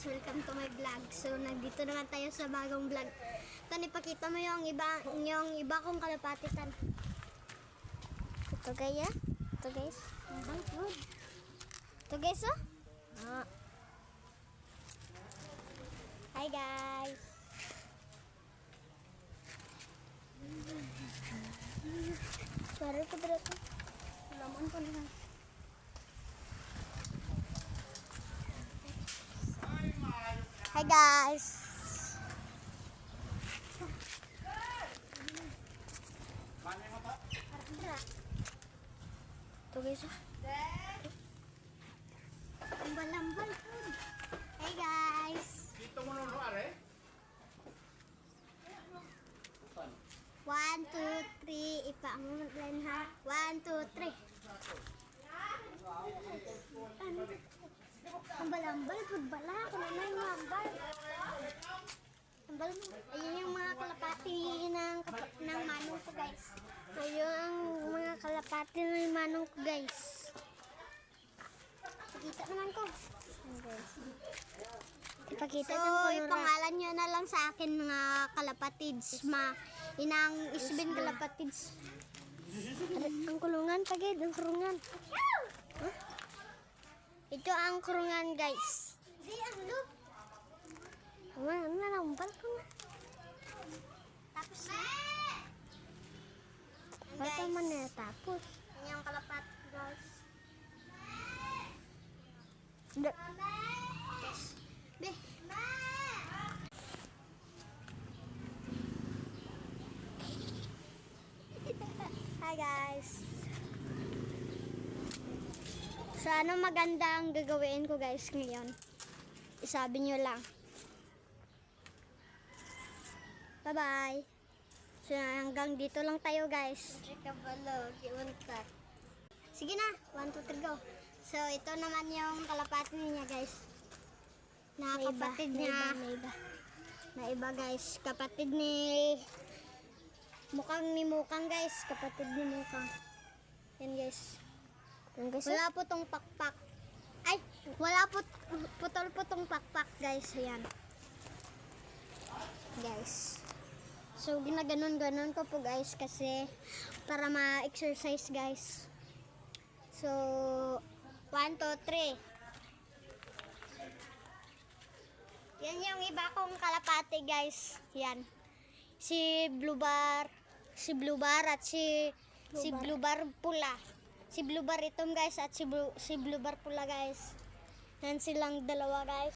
welcome to my vlog. So, nandito naman tayo sa bagong vlog. Tan, ipakita mo yung iba kong kalapatitan. Ito guys, ito guys. Ito guys, oh. Hi guys. Baru ko berarti. Lamon ko na. Hi guys. Tuh guys. Lambal-lambal. Hey guys. Dito mo nung are? 1, 2, 3. Ipaangon lang ha. 1, 2, 3. Lambal-lambal. Pudbala. Kung ano yung lambal. Ayun yung mga kalapati ng manong ko guys. Ayun ang mga kalapati ng manong ko guys. Pakita naman ko. Ipakita so, ipangalan nyo na lang sa akin mga kalapatids. Inang isbin kalapatids. Ang kulungan, pagid, ang kurungan. Huh? Ito ang kurungan guys. Di ang loop. Ano na nampal ko na. Tapos na. Ba't naman na tapos? Yan yung kalapat guys. Be. Hi guys. So ano maganda ang gagawin ko guys ngayon? Isabi nyo lang. Bye bye. So hanggang dito lang tayo guys. Sige na. 1, 2, 3 go. So ito naman yung kalapati niya guys. Na kapatid niya. Na iba guys. Kapatid ni Mukang guys. Kapatid ni Mukang. Yan guys. Wala po tong pakpak. Ay, wala po putol po tong pakpak guys. Ayan. Guys. So ginaganon-ganon ko po guys kasi para ma-exercise guys. So 1, 2, 3. Yan yung iba kong kalapati guys. Yan. Si Blue Bar at si Blue Bar pula. Si Blue Bar itom guys at si Blue Bar pula guys. Yan silang dalawa guys.